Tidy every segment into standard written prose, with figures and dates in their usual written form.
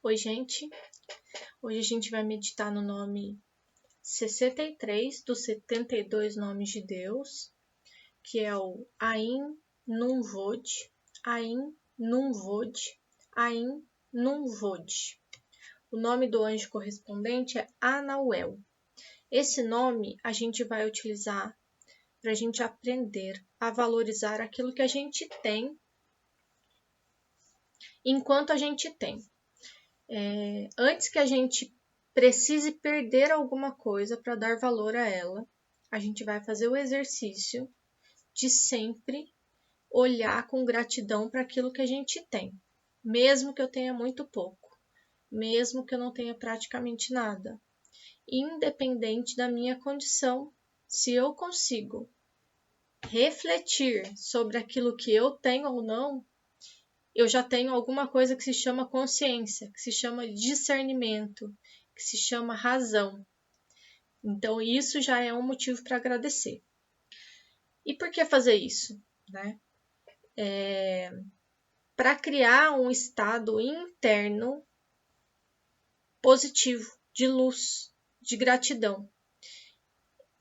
Oi, gente. Hoje a gente vai meditar no nome 63 dos 72 nomes de Deus, que é o Ain Nun Vod, Ain Nun Vod, Ain Nun Vod. O nome do anjo correspondente é Anauel. Esse nome a gente vai utilizar para a gente aprender a valorizar aquilo que a gente tem enquanto a gente tem. Antes que a gente precise perder alguma coisa para dar valor a ela, a gente vai fazer o exercício de sempre olhar com gratidão para aquilo que a gente tem, mesmo que eu tenha muito pouco, mesmo que eu não tenha praticamente nada, independente da minha condição. Se eu consigo refletir sobre aquilo que eu tenho ou não, eu já tenho alguma coisa que se chama consciência, que se chama discernimento, que se chama razão. Então, isso já é um motivo para agradecer. E por que fazer isso? Para criar um estado interno positivo, de luz, de gratidão.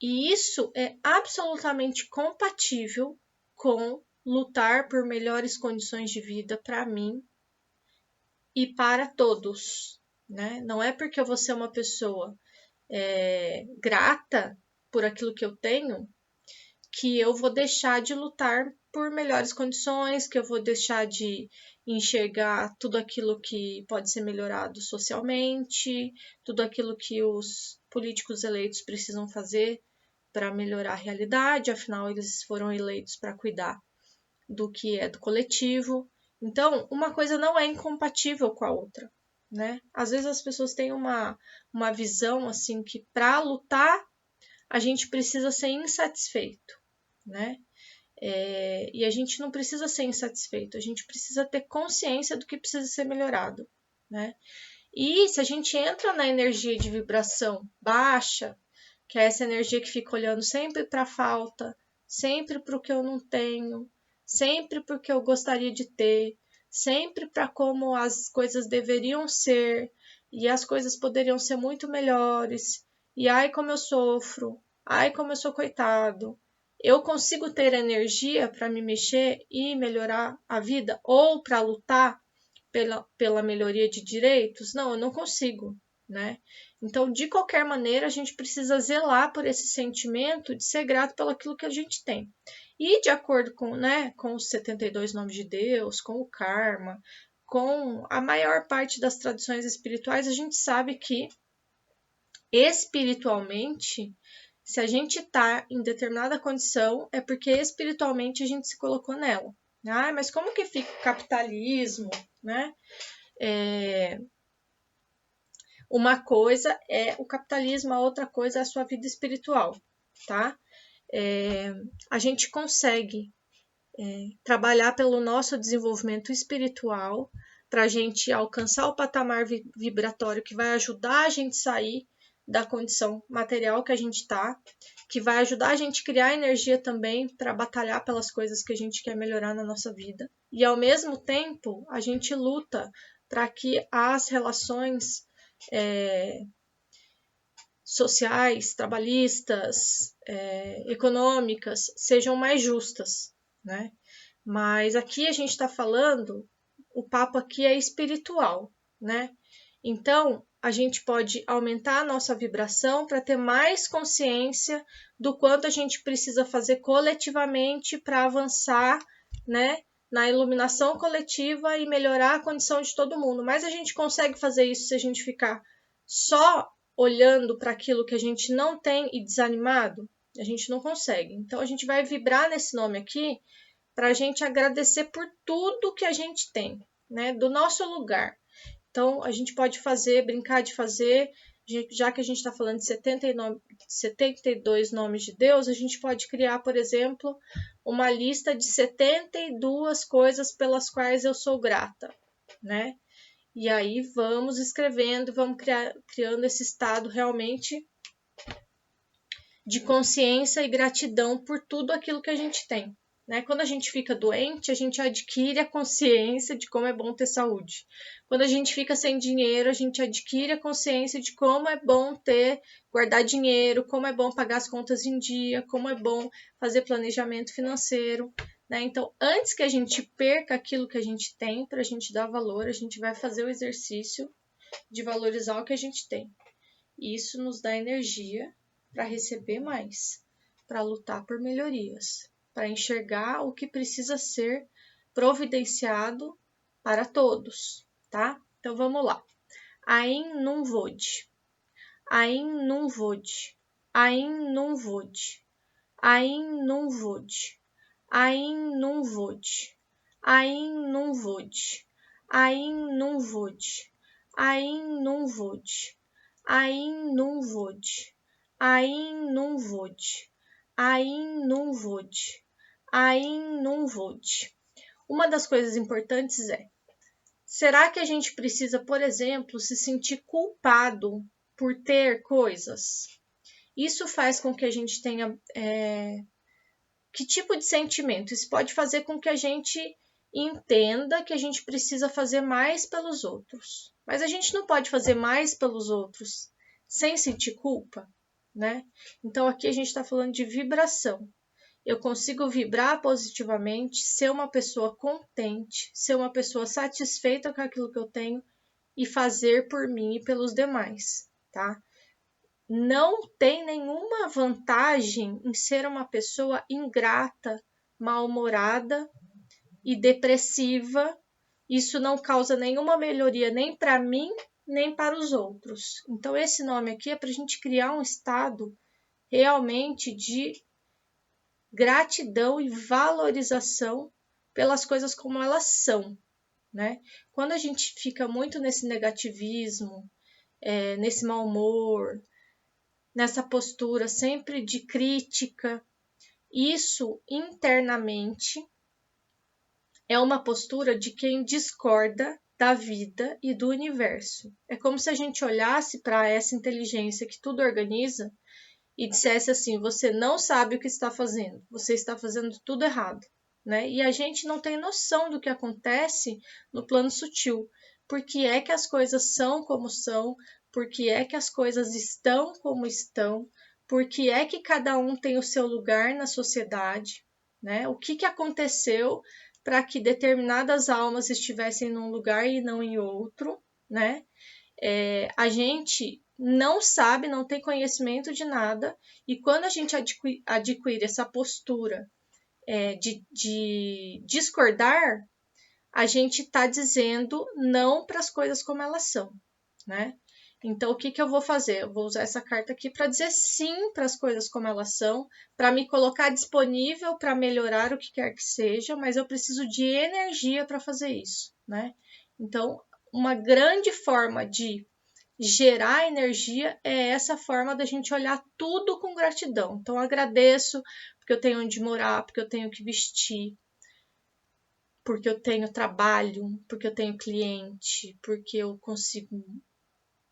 E isso é absolutamente compatível com lutar por melhores condições de vida para mim e para todos, né? Não é porque eu vou ser uma pessoa grata por aquilo que eu tenho que eu vou deixar de lutar por melhores condições, que eu vou deixar de enxergar tudo aquilo que pode ser melhorado socialmente, tudo aquilo que os políticos eleitos precisam fazer para melhorar a realidade, afinal eles foram eleitos para cuidar do que é do coletivo. Então, uma coisa não é incompatível com a outra, né? Às vezes as pessoas têm uma visão assim que para lutar a gente precisa ser insatisfeito, né? E a gente não precisa ser insatisfeito, a gente precisa ter consciência do que precisa ser melhorado, né? E se a gente entra na energia de vibração baixa, que é essa energia que fica olhando sempre para a falta, sempre para o que eu não tenho, sempre para o que eu gostaria de ter, sempre para como as coisas deveriam ser, e as coisas poderiam ser muito melhores, e ai como eu sofro, ai como eu sou coitado. Eu consigo ter energia para me mexer e melhorar a vida ou para lutar pela melhoria de direitos? Não, eu não consigo, né? Então, de qualquer maneira, a gente precisa zelar por esse sentimento de ser grato pelo aquilo que a gente tem. E de acordo com os 72 nomes de Deus, com o karma, com a maior parte das tradições espirituais, a gente sabe que espiritualmente, se a gente está em determinada condição, é porque espiritualmente a gente se colocou nela. Mas como que fica o capitalismo, né? Uma coisa é o capitalismo, a outra coisa é a sua vida espiritual, tá? A gente consegue trabalhar pelo nosso desenvolvimento espiritual para a gente alcançar o patamar vibratório que vai ajudar a gente a sair da condição material que a gente está, que vai ajudar a gente a criar energia também para batalhar pelas coisas que a gente quer melhorar na nossa vida. E ao mesmo tempo, a gente luta para que as relações sociais, trabalhistas, econômicas sejam mais justas, né? Mas aqui a gente está falando, o papo aqui é espiritual, né? Então, a gente pode aumentar a nossa vibração para ter mais consciência do quanto a gente precisa fazer coletivamente para avançar, né, na iluminação coletiva e melhorar a condição de todo mundo. Mas a gente consegue fazer isso se a gente ficar só olhando para aquilo que a gente não tem e desanimado? A gente não consegue. Então, a gente vai vibrar nesse nome aqui para a gente agradecer por tudo que a gente tem, né, do nosso lugar. Então, a gente pode brincar de fazer, já que a gente está falando de 72 nomes de Deus, a gente pode criar, por exemplo, uma lista de 72 coisas pelas quais eu sou grata, né? E aí vamos escrevendo, vamos criando esse estado realmente de consciência e gratidão por tudo aquilo que a gente tem, né? Quando a gente fica doente, a gente adquire a consciência de como é bom ter saúde. Quando a gente fica sem dinheiro, a gente adquire a consciência de como é bom guardar dinheiro, como é bom pagar as contas em dia, como é bom fazer planejamento financeiro, né? Então, antes que a gente perca aquilo que a gente tem, para a gente dar valor, a gente vai fazer o exercício de valorizar o que a gente tem. E isso nos dá energia para receber mais, para lutar por melhorias, para enxergar o que precisa ser providenciado para todos, tá? Então vamos lá. Ein nun vod. Ein nun vod. Ein nun vod. Ein nun vod. Ein nun vod. Ein nun vod. Ein nun vod. Ein nun vod. Ein nun vod. Ein nun vod. Ein nun vod. Ein nun vod. Uma das coisas importantes é: será que a gente precisa, por exemplo, se sentir culpado por ter coisas? Isso faz com que a gente tenha que tipo de sentimento? Isso pode fazer com que a gente entenda que a gente precisa fazer mais pelos outros. Mas a gente não pode fazer mais pelos outros sem sentir culpa, né? Então aqui a gente está falando de vibração. Eu consigo vibrar positivamente, ser uma pessoa contente, ser uma pessoa satisfeita com aquilo que eu tenho e fazer por mim e pelos demais, tá? Não tem nenhuma vantagem em ser uma pessoa ingrata, mal-humorada e depressiva. Isso não causa nenhuma melhoria nem para mim, nem para os outros. Então, esse nome aqui é para a gente criar um estado realmente de gratidão e valorização pelas coisas como elas são, né? Quando a gente fica muito nesse negativismo, nesse mau humor, nessa postura sempre de crítica, isso internamente é uma postura de quem discorda da vida e do universo. É como se a gente olhasse para essa inteligência que tudo organiza e dissesse assim: você não sabe o que está fazendo, você está fazendo tudo errado, né? E a gente não tem noção do que acontece no plano sutil. Por que é que as coisas são como são? Por que é que as coisas estão como estão? Por que é que cada um tem o seu lugar na sociedade, né? O que aconteceu para que determinadas almas estivessem num lugar e não em outro, né? A gente não sabe, não tem conhecimento de nada, e quando a gente adquire essa postura de discordar, a gente está dizendo não para as coisas como elas são, né? Então, o que eu vou fazer? Eu vou usar essa carta aqui para dizer sim para as coisas como elas são, para me colocar disponível para melhorar o que quer que seja, mas eu preciso de energia para fazer isso, né? Então, uma grande forma de gerar energia é essa forma da gente olhar tudo com gratidão. Então, eu agradeço porque eu tenho onde morar, porque eu tenho o que vestir, porque eu tenho trabalho, porque eu tenho cliente, porque eu consigo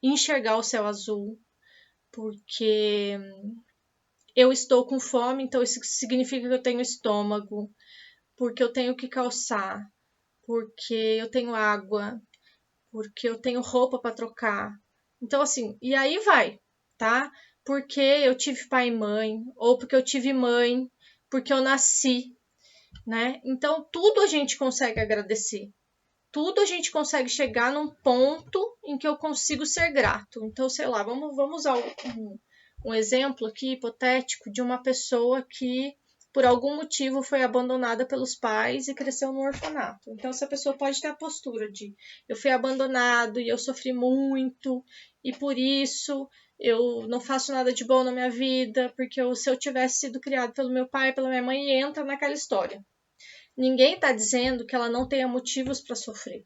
enxergar o céu azul, porque eu estou com fome, então isso significa que eu tenho estômago, porque eu tenho que calçar, porque eu tenho água, porque eu tenho roupa para trocar. Então, assim, e aí vai, tá? Porque eu tive pai e mãe, ou porque eu tive mãe, porque eu nasci, né? Então, tudo a gente consegue agradecer. Tudo a gente consegue chegar num ponto em que eu consigo ser grato. Então, sei lá, vamos usar um exemplo aqui hipotético de uma pessoa que por algum motivo foi abandonada pelos pais e cresceu no orfanato. Então, essa pessoa pode ter a postura de: eu fui abandonado e eu sofri muito, e por isso eu não faço nada de bom na minha vida, porque se eu tivesse sido criado pelo meu pai, pela minha mãe, entra naquela história. Ninguém está dizendo que ela não tenha motivos para sofrer.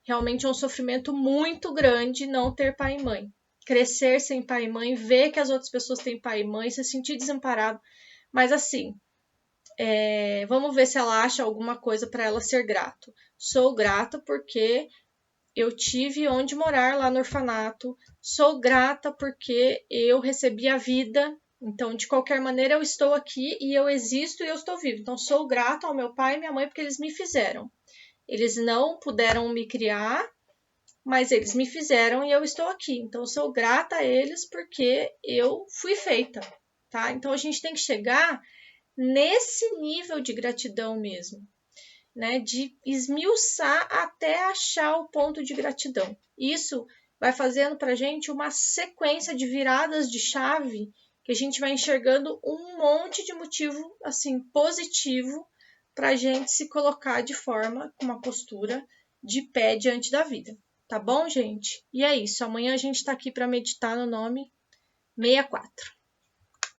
Realmente é um sofrimento muito grande não ter pai e mãe. Crescer sem pai e mãe, ver que as outras pessoas têm pai e mãe, se sentir desamparado. Mas assim, vamos ver se ela acha alguma coisa para ela ser grato. Sou grata porque eu tive onde morar lá no orfanato. Sou grata porque eu recebi a vida, Então, de qualquer maneira, eu estou aqui e eu existo e eu estou vivo. Então, sou grato ao meu pai e minha mãe porque eles me fizeram. Eles não puderam me criar, mas eles me fizeram e eu estou aqui. Então, eu sou grata a eles porque eu fui feita, tá? Então, a gente tem que chegar nesse nível de gratidão mesmo, né? De esmiuçar até achar o ponto de gratidão. Isso vai fazendo para a gente uma sequência de viradas de chave que a gente vai enxergando um monte de motivo assim positivo para a gente se colocar de forma, com uma postura de pé diante da vida. Tá bom, gente? E é isso. Amanhã a gente está aqui para meditar no nome 64.